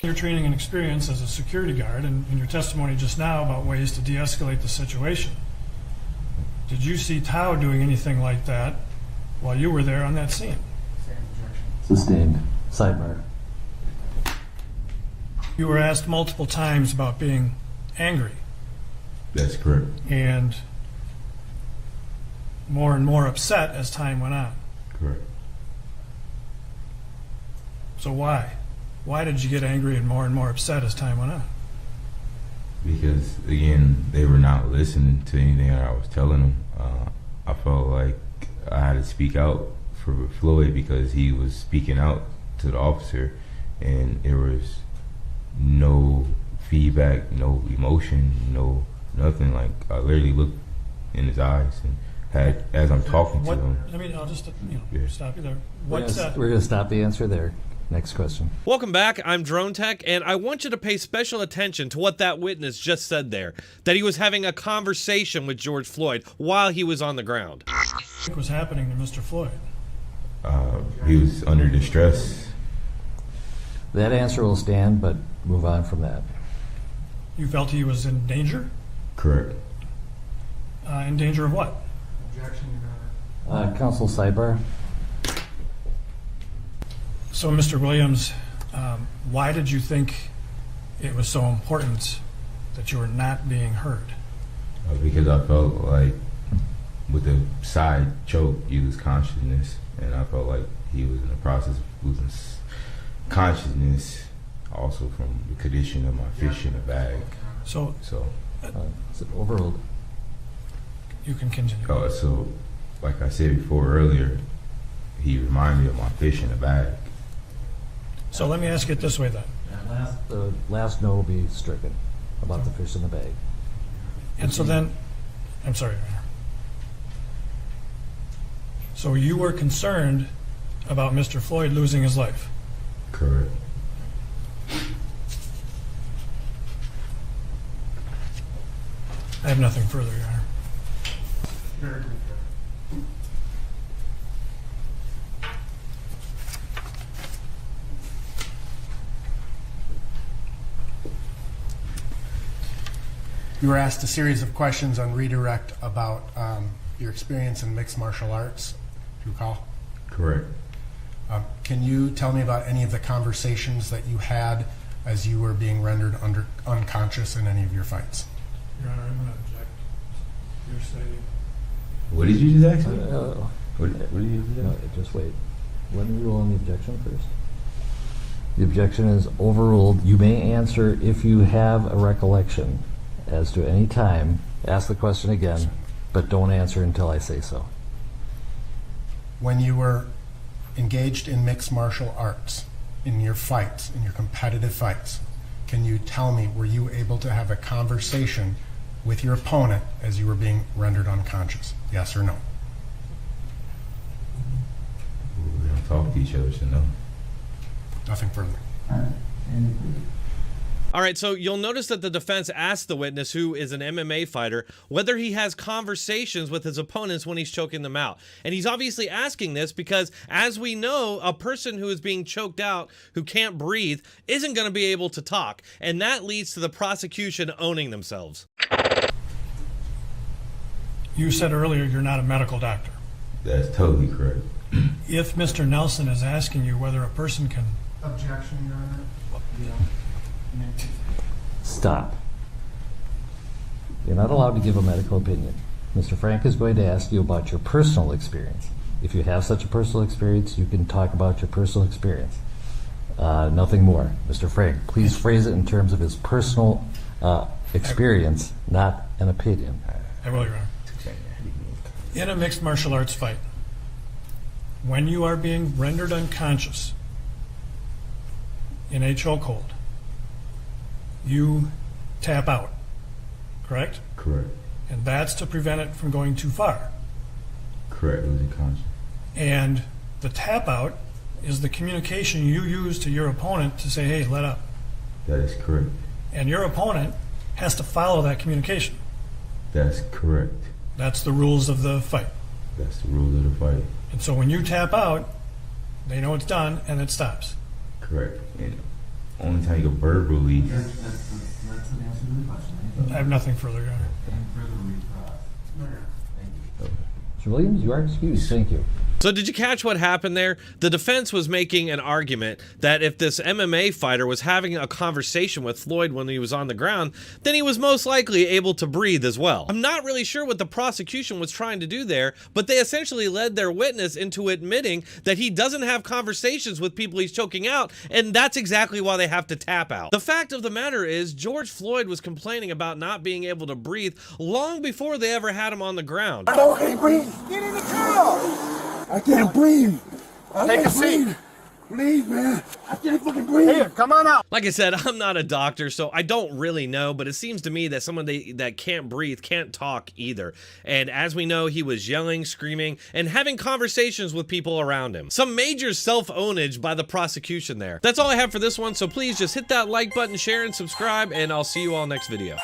Your training and experience as a security guard and your testimony just now about ways to de-escalate the situation. Did you see Tao doing anything like that while you were there on that scene? Sustained. Sidebar. You were asked multiple times about being angry. That's correct. And more upset as time went on. Correct. So why? Why did you get angry and more upset as time went on? Because, again, they were not listening to anything that I was telling them. I felt like I had to speak out for Floyd because he was speaking out to the officer, and there was no feedback, no emotion, no nothing. Like, I literally looked in his eyes and had, as I'm talking to him. I mean, I'll just Yeah. stop you there. We're going to stop the answer there. Next question. Welcome back. I'm Drone Tech, and I want you to pay special attention to what that witness just said there, that he was having a conversation with George Floyd while he was on the ground. What was happening to Mr. Floyd? He was under distress. That answer will stand, but move on from that. You felt he was in danger? Correct. In danger of what? Objection, Your Honor. Counsel sidebar. So, Mr. Williams, why did you think it was so important that you were not being heard? Because I felt like with the side choke, you lose consciousness, and I felt like he was in the process of losing consciousness, also from the condition of my fish in the bag. So Is it overruled? you can continue. So, like I said before earlier, he reminded me of my fish in the bag. So let me ask it this way then. The last no will be stricken about the fish in the bag. And so then, I'm sorry, Your Honor. So you were concerned about Mr. Floyd losing his life? Correct. I have nothing further, Your Honor. Very good. You were asked a series of questions on redirect about your experience in mixed martial arts, if you recall. Correct. Can you tell me about any of the conversations that you had as you were being rendered unconscious in any of your fights? Your Honor, I'm going to object. You're stating. What did you just ask me? What did you just No, ask? just wait. Let me rule on the objection first. The objection is overruled. You may answer if you have a recollection as to any time. Ask the question again, but don't answer until I say so. When you were engaged in mixed martial arts, in your fights, in your competitive fights, can you tell me, were you able to have a conversation with your opponent as you were being rendered unconscious? Yes or no? We don't talk to each other, so no. Nothing further. All right, so you'll notice that the defense asked the witness, who is an MMA fighter, whether he has conversations with his opponents when he's choking them out. And he's obviously asking this because, as we know, a person who is being choked out, who can't breathe, isn't going to be able to talk. And that leads to the prosecution owning themselves. You said earlier you're not a medical doctor. That's totally correct. If Mr. Nelson is asking you whether a person can... Objection, Your Honor. Stop. You're not allowed to give a medical opinion. Mr. Frank is going to ask you about your personal experience. If you have such a personal experience, you can talk about your personal experience. Nothing more. Mr. Frank, please phrase it in terms of his personal experience, not an opinion. I will, Your Honor. In a mixed martial arts fight, when you are being rendered unconscious in a chokehold, you tap out, correct? Correct. And that's to prevent it from going too far. Correct. Losing consciousness. And the tap out is the communication you use to your opponent to say, hey, let up. That is correct. And your opponent has to follow that communication. That's correct. That's the rules of the fight. That's the rules of the fight. And so when you tap out, They know it's done, and it stops. Correct. And only time you can verbally. I have nothing further, Your Honor. Mr. Williams, you are excused. Thank you. So did you catch what happened there? The defense was making an argument that if this MMA fighter was having a conversation with Floyd when he was on the ground, then he was most likely able to breathe as well. I'm not really sure what the prosecution was trying to do there, but they essentially led their witness into admitting that he doesn't have conversations with people he's choking out, and that's exactly why they have to tap out. The fact of the matter is, George Floyd was complaining about not being able to breathe long before they ever had him on the ground. I can't breathe. Get in the car. I can't breathe. Take a seat. Please, man. I can't fucking breathe. Here, come on out. Like I said, I'm not a doctor, so I don't really know, but it seems to me that someone that can't breathe can't talk either. And as we know, he was yelling, screaming, and having conversations with people around him. Some major self-ownage by the prosecution there. That's all I have for this one, so please just hit that like button, share, and subscribe, and I'll see you all next video.